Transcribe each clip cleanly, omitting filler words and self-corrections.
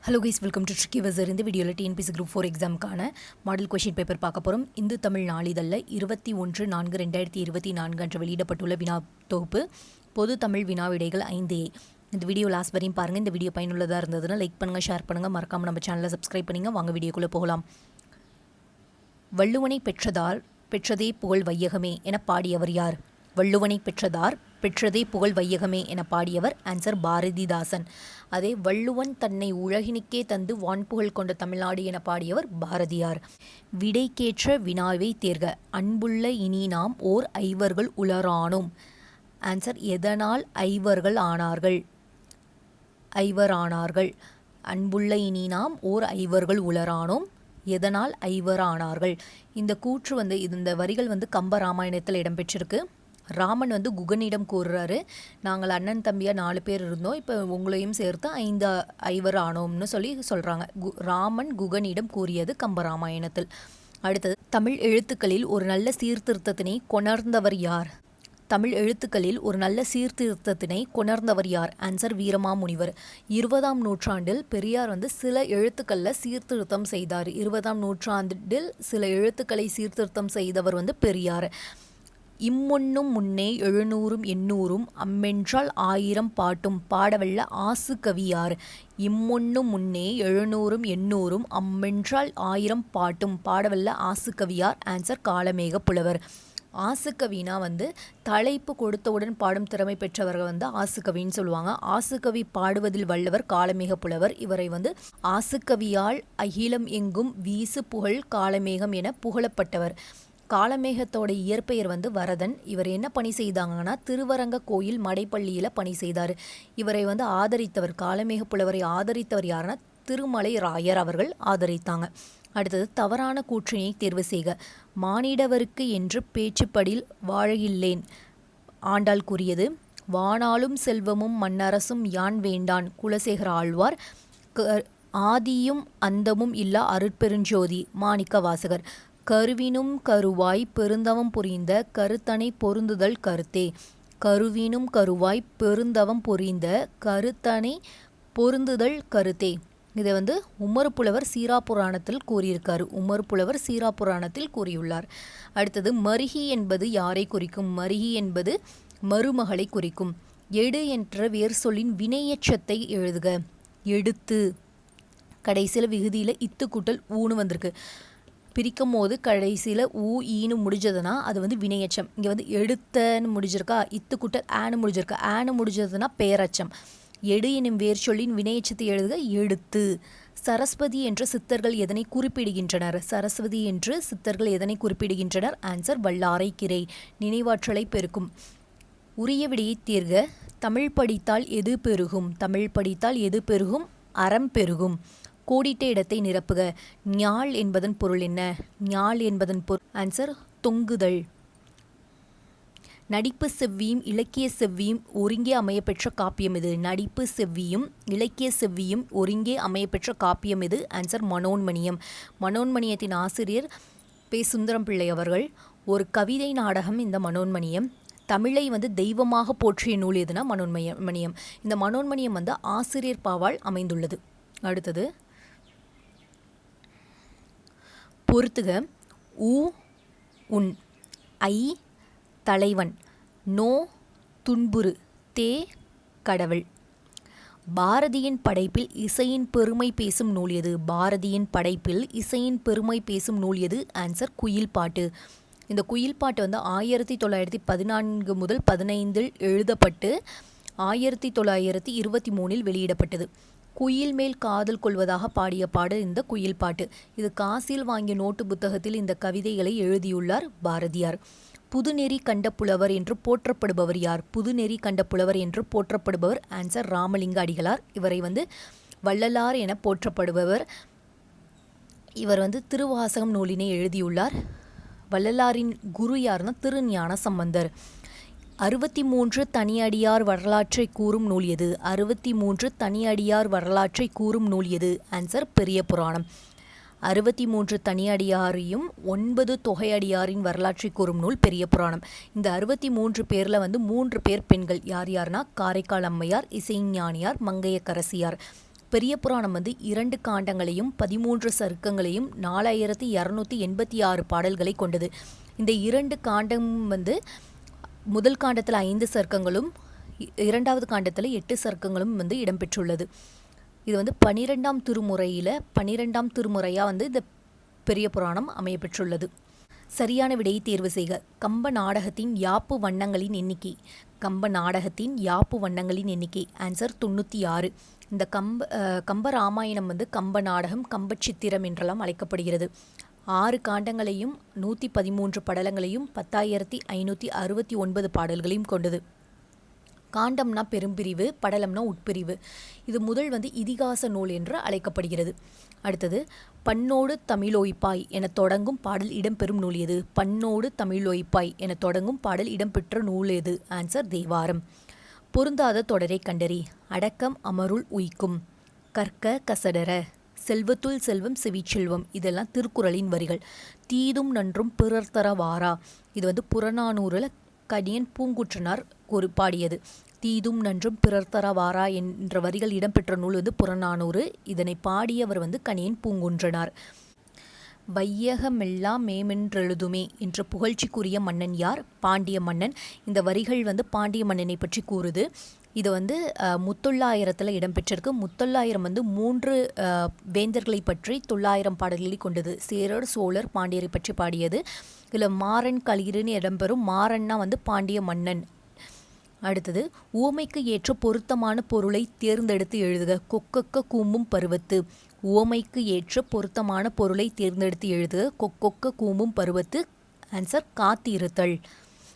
Hello guys, welcome to tricky வசர். இந்த வீடியோவில் டிஎன்பிசி குரூப் 4 எக்ஸாமுக்கான மாடல் கொஷின் பேப்பர் பார்க்க போகிறோம். இந்து தமிழ் நாளிதழில் 21/4/2024 அன்று வெளியிடப்பட்டுள்ள வினா தொகுப்பு பொது தமிழ் வினா விடைகள் 5A. இந்த வீடியோ லாஸ்ட் வரையும் பாருங்கள். இந்த வீடியோ பயனுள்ளதாக இருந்ததுன்னா லைக் பண்ணுங்கள், ஷேர் பண்ணுங்கள், மறக்காமல் நம்ம சேனலை சப்ஸ்கிரைப் பண்ணிங்க. வாங்க வீடியோக்குள்ளே போகலாம். வள்ளுவனை பெற்றதே புகழ் வையகமே என பாடியவர் யார்? வள்ளுவனை பெற்றதே புகழ் வையகமே என பாடியவர் ஆன்சர் பாரதிதாசன். அதே வள்ளுவன் தன்னை உலகினுக்கே தந்து வான்புகழ் கொண்ட தமிழ்நாடு என பாடியவர் பாரதியார். விடைக்கேற்ற வினாவை தேர்க. அன்புள்ள இனி நாம் ஓர் ஐவர்கள் உளரானோம். ஆன்சர் எதனால் ஐவர்கள் ஆனார்கள்? அன்புள்ள இனி நாம் ஓர் ஐவர்கள் உளரானோம். எதனால் ஐவரானார்கள்? இந்த கூற்று இந்த வரிகள் கம்ப ராமாயணத்தில் இடம்பெற்றிருக்கு. ராமன் குகனிடம் கூறுறாரு, நாங்கள் அண்ணன் தம்பியாக 4 பேர் இருந்தோம், இப்போ உங்களையும் சேர்த்து 5 ஐவர் ஆனோம்னு சொல்கிறாங்க. ராமன் குகனிடம் கூறியது கம்பராமாயணத்தில். அடுத்தது, தமிழ் எழுத்துக்களில் ஒரு நல்ல சீர்திருத்தத்தினை கொணர்ந்தவர் யார்? ஆன்சர் வீரமாமுனிவர். 20ஆம் நூற்றாண்டில் பெரியார் சில எழுத்துக்களில் சீர்திருத்தம் செய்தார். 20ஆம் நூற்றாண்டில் சில எழுத்துக்களை சீர்திருத்தம் செய்தவர் பெரியார். இம்மொன்னும் முன்னே 700 800 அம்மென்றால் 1000 பாட்டும் பாடவல்ல ஆசு கவியார். இம்மொன்னும் முன்னே 700 800 அம்மென்றால் 1000 பாட்டும் பாடவல்ல ஆசு கவியார். ஆன்சர் காளமேக புலவர். ஆசுக்கவினா தலைப்பு கொடுத்தவுடன் பாடும் திறமை பெற்றவர்கள் ஆசுக்கவின்னு சொல்லுவாங்க. ஆசுக்கவி பாடுவதில் வல்லவர் காளமேக புலவர். இவரை ஆசுக்கவியால் அகிலம் எங்கும் வீசு புகழ் காளமேகம் என புகழப்பட்டவர். காளமேகத்தோட இயற்பெயர் வரதன். இவர் என்ன பணி செய்தாங்கன்னா திருவரங்க கோயில் மடைப்பள்ளியில் பணி செய்தார். இவரை ஆதரித்தவர், காளமேக புலவரை ஆதரித்தவர் யாருன்னா திருமலை ராயர் அவர்கள் ஆதரித்தாங்க. அடுத்தது, தவறான கூற்றினை தேர்வு செய்க. மானிடவருக்கு என்று பேச்சுப்படில் வாழகில்லேன் ஆண்டாள் கூறியது. வானாலும் செல்வமும் மன்னரசும் யான் வேண்டான் குலசேகர ஆழ்வார். ஆதியும் அந்தமும் இல்லா அருட்பெருஞ்சோதி மாணிக்க வாசகர். கருவினும் கருவாய் பெருந்தவம் புரிந்த கருத்தனை பொருந்துதல் கருத்தே. கருவினும் கருவாய் பெருந்தவம் புரிந்த கருத்தனை பொருந்துதல் கருத்தே. இதை உமறுப்புலவர் சீராப்புராணத்தில் கூறியுள்ளார். அடுத்தது, மருகி என்பது யாரை குறிக்கும்? மருகி என்பது மருமகளை குறிக்கும். எடு என்ற வேர் சொல்லின் வினையெச்சத்தை எழுதுக. எடுத்து. கடைசியில் விகுதியில் இத்து கூட்டல் ஊனு வந்திருக்கு. பிரிக்கும் போது கடைசியில் ஊ ஈனு முடிஞ்சதுன்னா அது வினையச்சம். இங்கே எடுத்தன்னு முடிஞ்சிருக்கா, இத்து கூட்டல் ஆனு முடிஞ்சிருக்கா, ஆனு முடிஞ்சதுன்னா பேரச்சம். எடு எனும் வேர் சொல்லின் வினையச்சத்தை எழுதுக. எடுத்து. சரஸ்வதி என்ற சித்தர்கள் எதனை குறிப்பிடுகின்றனர்? ஆன்சர் வல்லாரை கிரை. நினைவாற்றலை பெருக்கும். உரிய விடையை தீர்க. தமிழ் படித்தால் எது பெருகும்? அறம் பெருகும். கோடிட்ட இடத்தை நிரப்புக. ஞாழ் என்பதன் பொருள் என்ன? ஆன்சர் தொங்குதல். நடிப்பு செவ்வியும் இலக்கிய செவ்வியும் ஒருங்கே அமையப்பெற்ற காப்பியம் எது? நடிப்பு செவ்வியும் இலக்கிய செவ்வியும் ஒருங்கே அமையப்பெற்ற காப்பியம் எது? ஆன்சர் மனோன்மணியம். மனோன்மணியத்தின் ஆசிரியர் பே. சுந்தரம் பிள்ளை அவர்கள். ஒரு கவிதை நாடகம் இந்த மனோன்மணியம். தமிழை தெய்வமாக போற்றிய நூல் எதுனா மனோன்மணியம். இந்த மனோன்மணியம் ஆசிரியர் பாவால் அமைந்துள்ளது. அடுத்தது, பொறுத்துக. ஊ உன், ஐ தலைவன், நோ துன்புறு, தே கடவுள். பாரதியின் படைப்பில் இசையின் பெருமை பேசும் நூல் எது? ஆன்சர் குயில் பாட்டு. இந்த குயில் பாட்டு 1914 முதல் 15 எழுதப்பட்டு 1923 வெளியிடப்பட்டது. குயில் மேல் காதல் கொள்வதாக பாடிய பாடல் இந்த குயில் பாட்டு. இது காசில் வாங்கிய நோட்டு புத்தகத்தில் இந்த கவிதைகளை எழுதியுள்ளார் பாரதியார். புதுநெறி கண்ட புலவர் என்று போற்றப்படுபவர் யார்? ஆன்சர் ராமலிங்க அடிகளார். இவரை வள்ளலார் என போற்றப்படுபவர். இவர் திருவாசகம் நூலினை எழுதியுள்ளார். வள்ளலாரின் குரு யாருன்னா திருஞான சம்பந்தர். 63 தனியடியார் வரலாற்றை கூறும் நூல் எது? ஆன்சர் பெரிய புராணம். 63 தனியடியாரையும் 9 தொகையடியாரின் வரலாற்றை கூறும் நூல் பெரிய புராணம். இந்த 63 பேரில் 3 பேர் பெண்கள். யார்னா காரைக்கால் அம்மையார், இசைஞானியார், மங்கையக்கரசியார். பெரிய புராணம் வந்து 2 காண்டங்களையும் 13 சருக்கங்களையும் 4286 பாடல்களை கொண்டது. இந்த 2 காண்டம் வந்து முதல் காண்டத்தில் 5 சருக்கங்களும் 2வது காண்டத்தில் 8 சருக்கங்களும் வந்து இடம்பெற்றுள்ளது. இது வந்து 12ஆம் திருமுறையில் 12ஆம் திருமுறையாக வந்து இந்த பெரிய புராணம் அமையப்பெற்றுள்ளது. சரியான விடையை தேர்வு செய்க. கம்ப நாடகத்தின் யாப்பு வண்ணங்களின் எண்ணிக்கை. கம்ப நாடகத்தின் யாப்பு வண்ணங்களின் எண்ணிக்கை. ஆன்சர் 96. இந்த கம்ப ராமாயணம் வந்து கம்ப நாடகம், கம்ப சித்திரம் என்றெல்லாம் அழைக்கப்படுகிறது. 6 காண்டங்களையும் 113 படலங்களையும் 10,569 பாடல்களையும் கொண்டது. காண்டம்னா பெரும்பிரிவு, படலம்னா உட்பிரிவு. இது முதல் வந்து இதிகாச நூல் என்று அழைக்கப்படுகிறது. அடுத்தது, பண்ணோடு தமிழொய்ப்பாய் என தொடங்கும் பாடல் இடம்பெறும் நூல் எது? பண்ணோடு தமிழொய்ப்பாய் என தொடங்கும் பாடல் இடம்பெற்ற நூல் எது? ஆன்சர் தேவாரம். பொருந்தாத தொடரை கண்டறி. அடக்கம் அமருள் உய்க்கும், கற்க கசடர, செல்வத்துள் செல்வம் செவிச்செல்வம். இதெல்லாம் திருக்குறளின் வரிகள். தீதும் நன்றும் பிறர் தர வாரா. இது வந்து புறநானூறில் கணியன் பூங்குற்றனார் பாடியது. தீதும் நன்றும் பிறர் தர வாரா என்ற வரிகள் இடம்பெற்ற நூல் வந்து புறநானூறு. இதனை பாடியவர் வந்து கணியன் பூங்குன்றனார். வையகமெல்லாம் மேமென்றெழுதுமே என்ற புகழ்ச்சிக்குரிய மன்னன் யார்? பாண்டிய மன்னன். இந்த வரிகள் வந்து பாண்டிய மன்னனை பற்றி கூறுது. இது வந்து முத்தொள்ளாயிரத்தில் இடம்பெற்றிருக்கு. முத்தொள்ளாயிரம் வந்து 3 வேந்தர்களை பற்றி 900 பாடல்களை கொண்டது. சேரர், சோழர், பாண்டியரை பற்றி பாடியது. இதில் மாறன் களிறுன்னு இடம்பெறும். மாறன்னா வந்து பாண்டிய மன்னன். அடுத்தது, உவமைக்கு ஏற்ற பொருத்தமான பொருளை தேர்ந்தெடுத்து எழுதுக. கொக்கொக்க கூம்பும் பருவத்து. உவமைக்கு ஏற்ற பொருத்தமான பொருளை தேர்ந்தெடுத்து எழுதுக. கொக்கொக்க கூம்பும் பருவத்து. ஆன்சர் காத்திருத்தல்.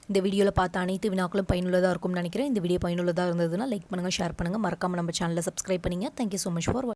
இந்த வீடியோவில் பார்த்த அனைத்து வினாக்களும் பயனுள்ளதாக இருக்கும்னு நினைக்கிறேன். இந்த வீடியோ பயனுள்ளதாக இருந்ததுன்னா லைக் பண்ணுங்கள், ஷேர் பண்ணுங்கள், மறக்காமல் நம்ம சேனலை சப்ஸ்கிரைப் பண்ணுங்கள். Thank you so much for